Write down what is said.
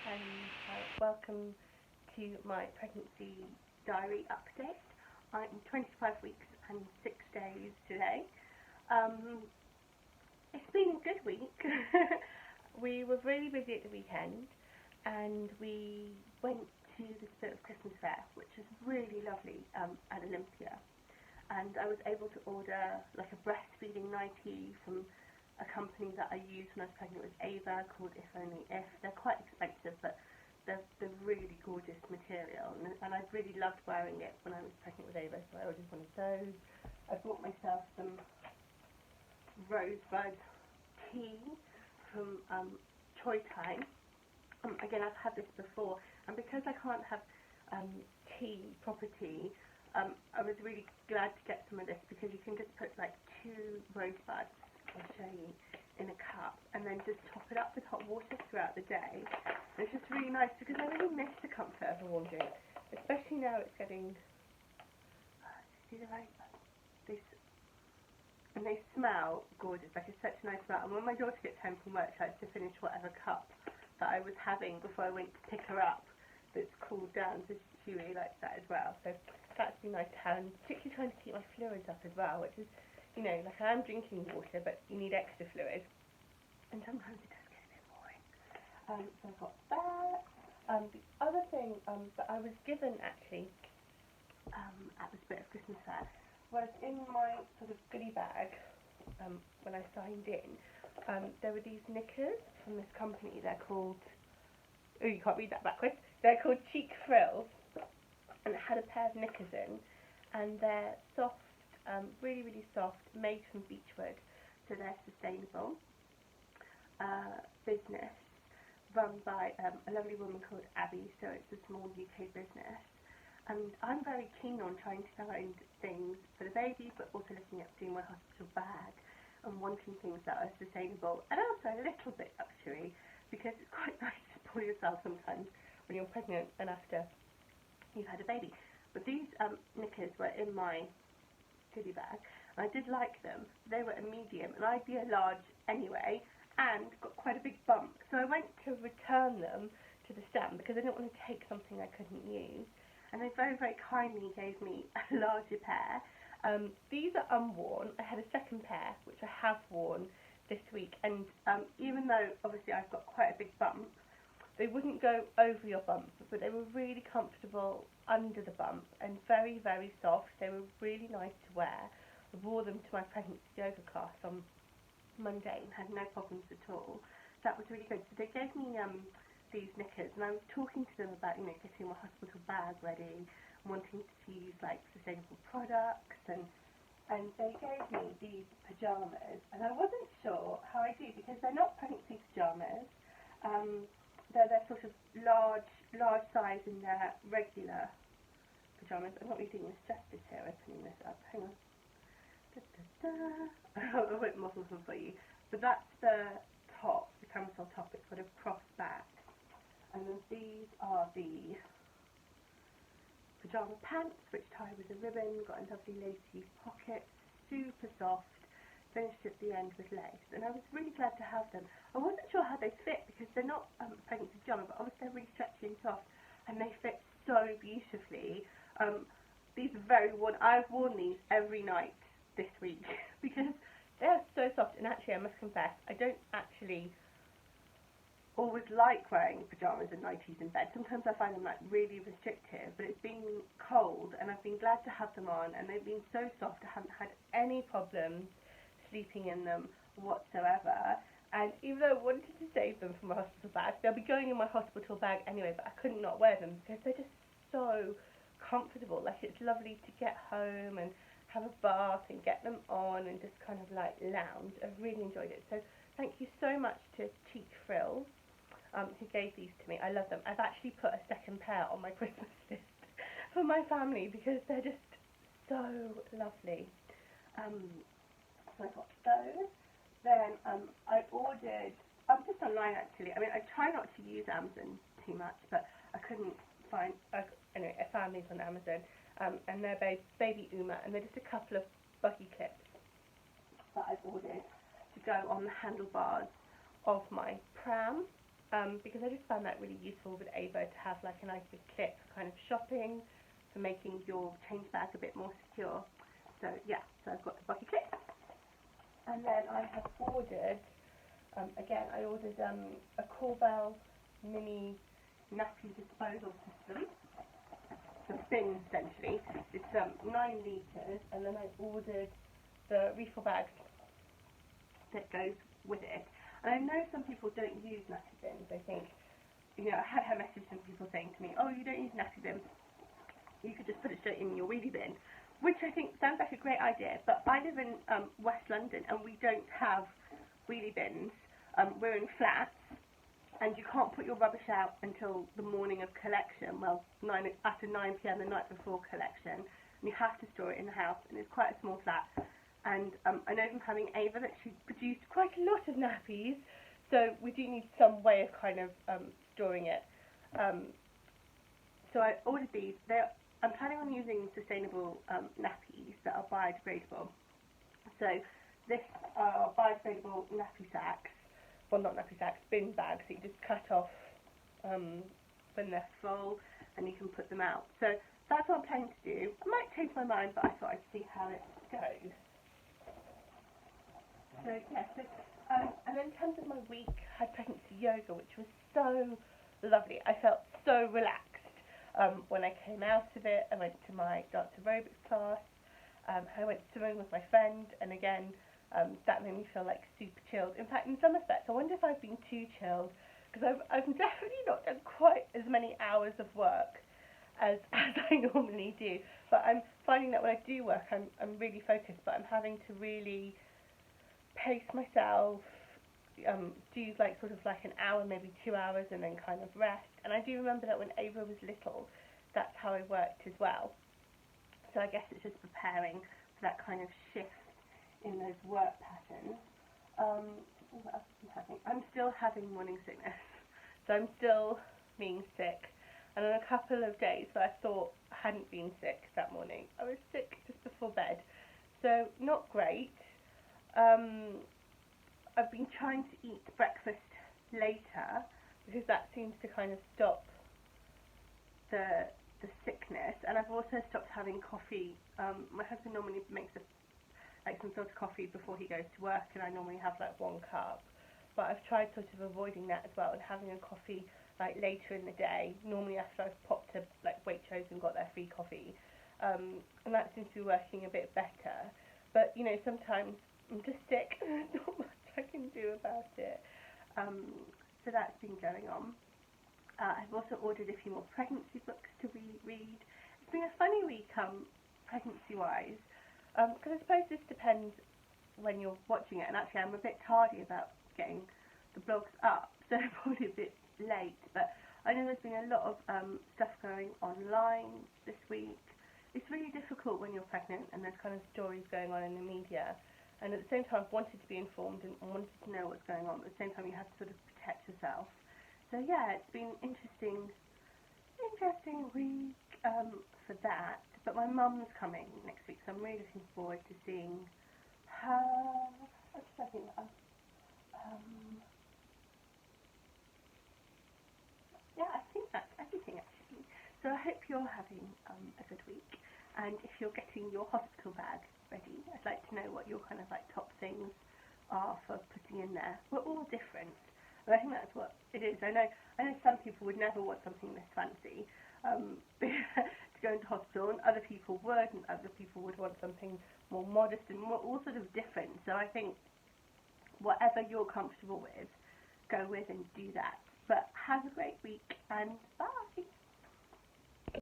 and welcome to my pregnancy diary update. I'm 25 weeks and 6 days today. It's been a good week. We were really busy at the weekend and we went to the Spirit of Christmas Fair, which is really lovely at Olympia. And I was able to order like a breastfeeding nightie from a company that I used when I was pregnant with Ava called If Only If. They're quite expensive, but they're really gorgeous material, and I really loved wearing it when I was pregnant with Ava, so I ordered one of those. I bought myself some rosebud tea from Choi Time. Again, I've had this before, and because I can't have proper tea, I was really glad to get some of this because you can just put like 2 rosebuds, I'll show you, in a cup, and then just top it up with hot water throughout the day. And it's just really nice because I really miss the comfort of a warm drink, especially now it's getting, see the rosebuds? And they smell gorgeous, like it's such a nice smell. And when my daughter gets home from work, she likes to finish whatever cup that I was having before I went to pick her up that's cooled down, so she really likes that as well. So that's been nice to have, and particularly trying to keep my fluids up as well, which is, you know, like I am drinking water, but you need extra fluid, and sometimes it does get a bit boring. So I've got that. The other thing that I was given actually at the Spirit of Christmas Fair was in my sort of goodie bag when I signed in. There were these knickers from this company. They're called, oh, you can't read that backwards. They're called Cheek Frills, and it had a pair of knickers in, and they're soft. Really, really soft, made from beechwood, so they're sustainable. Business run by a lovely woman called Abby, so it's a small UK business. And I'm very keen on trying to find things for the baby, but also looking at doing my hospital bag and wanting things that are sustainable and also a little bit luxury, because it's quite nice to spoil yourself sometimes when you're pregnant and after you've had a baby. But these knickers were in my goodie bag, and I did like them. They were a medium, and I'd be a large anyway, and got quite a big bump. So I went to return them to the stand because I didn't want to take something I couldn't use, and they very, very kindly gave me a larger pair. These are unworn. I had a second pair, which I have worn this week, and even though obviously I've got quite a big bump, they wouldn't go over your bump, but they were really comfortable under the bump and very, very soft. They were really nice to wear. I wore them to my pregnancy yoga class on Monday and had no problems at all. That was really good. So they gave me these knickers, and I was talking to them about, you know, getting my hospital bag ready, wanting to use like sustainable products, and they gave me these pyjamas, and I wasn't sure how I do because they're not pregnancy pyjamas. They're sort of large size in their regular pyjamas. I'm not really doing this justice here, opening this up. Hang on. I won't model them for you. But that's the top, the camisole top. It's got a cross back. And then these are the pyjama pants, which tie with a ribbon. Got a lovely lacy pocket. Super soft. Finished at the end with legs, and I was really glad to have them. I wasn't sure how they fit because they're not pregnancy pyjama, but obviously they're really stretchy and soft, and they fit so beautifully. These are very worn. I've worn these every night this week because they're so soft, and actually I must confess, I don't actually always like wearing pyjamas and nighties in bed. Sometimes I find them like really restrictive, but it's been cold, and I've been glad to have them on, and they've been so soft. I haven't had any problems sleeping in them whatsoever, and even though I wanted to save them from my hospital bag, they'll be going in my hospital bag anyway, but I couldn't not wear them because they're just so comfortable. Like, it's lovely to get home and have a bath and get them on and just kind of like lounge. I've really enjoyed it. So thank you so much to Cheek Frills who gave these to me. I love them. I've actually put a second pair on my Christmas list for my family because they're just so lovely. So I got those. Then I ordered, just online actually. I mean, I try not to use Amazon too much, but I couldn't find, anyway, I found these on Amazon, and they're baby Uma, and they're just a couple of buggy clips that I've ordered to go on the handlebars of my pram. because I just found that really useful with Ava to have like a nice big clip for kind of shopping, for making your change bag a bit more secure. So yeah, so I've got the bucket clip. And then I have ordered, again, I ordered a Corbell mini nappy disposal system. The bin, essentially. It's 9 litres, and then I ordered the refill bag that goes with it. And I know some people don't use nappy bins. I think, you know, I had a message from people saying to me, oh, you don't use nappy bins, you could just put it straight in your wheelie bin, which I think sounds like a great idea, but I live in West London and we don't have wheelie bins. We're in flats, and you can't put your rubbish out until the morning of collection, well, after 9 p.m. the night before collection, and you have to store it in the house, and it's quite a small flat. And I know from having Ava that she produced quite a lot of nappies, so we do need some way of kind of storing it. So I ordered these. I'm planning on using sustainable nappies that are biodegradable. So this are biodegradable nappy sacks. Well, not nappy sacks, bin bags that you just cut off when they're full, and you can put them out. So that's what I'm planning to do. I might change my mind, but I thought I'd see how it goes. So yeah, and then in terms of my week, I had pregnancy yoga, which was so lovely. I felt so relaxed when I came out of it. I went to my dance aerobics class. I went swimming with my friend, and again, that made me feel like super chilled. In fact, in some respects, I wonder if I've been too chilled, because I've definitely not done quite as many hours of work as I normally do. But I'm finding that when I do work, I'm really focused, but I'm having to really pace myself, do like sort of like an hour, maybe 2 hours, and then kind of rest. And I do remember that when Ava was little, that's how I worked as well. So I guess it's just preparing for that kind of shift in those work patterns. What else am I having? I'm still having morning sickness, so I'm still being sick. And on a couple of days where I thought I hadn't been sick that morning, I was sick just before bed. So not great. I've been trying to eat breakfast later because that seems to kind of stop the sickness, and I've also stopped having coffee. My husband normally makes some sort of coffee before he goes to work, and I normally have like 1 cup, but I've tried sort of avoiding that as well and having a coffee like later in the day, normally after I've popped to like Waitrose and got their free coffee, and that seems to be working a bit better. But you know, sometimes I'm just sick and there's not much I can do about it. So that's been going on. I've also ordered a few more pregnancy books to read. It's been a funny week pregnancy-wise, because I suppose this depends when you're watching it, and actually I'm a bit tardy about getting the blogs up, so I'm probably a bit late, but I know there's been a lot of stuff going online this week. It's really difficult when you're pregnant and there's kind of stories going on in the media, and at the same time I've wanted to be informed and wanted to know what's going on, but at the same time you have to sort of protect yourself. So yeah, it's been interesting week for that. But my mum's coming next week, so I'm really looking forward to seeing her. What's that thing? Yeah, I think that's everything actually. So I hope you're having a good week, and if you're getting your hospital bag ready, I'd like to know what your kind of like top things are for putting in there. We're all different, and I think that's what it is. I know some people would never want something this fancy to go into hospital, and other people would, and other people would want something more modest, and we're all sort of different. So I think whatever you're comfortable with, go with and do that. But have a great week, and bye!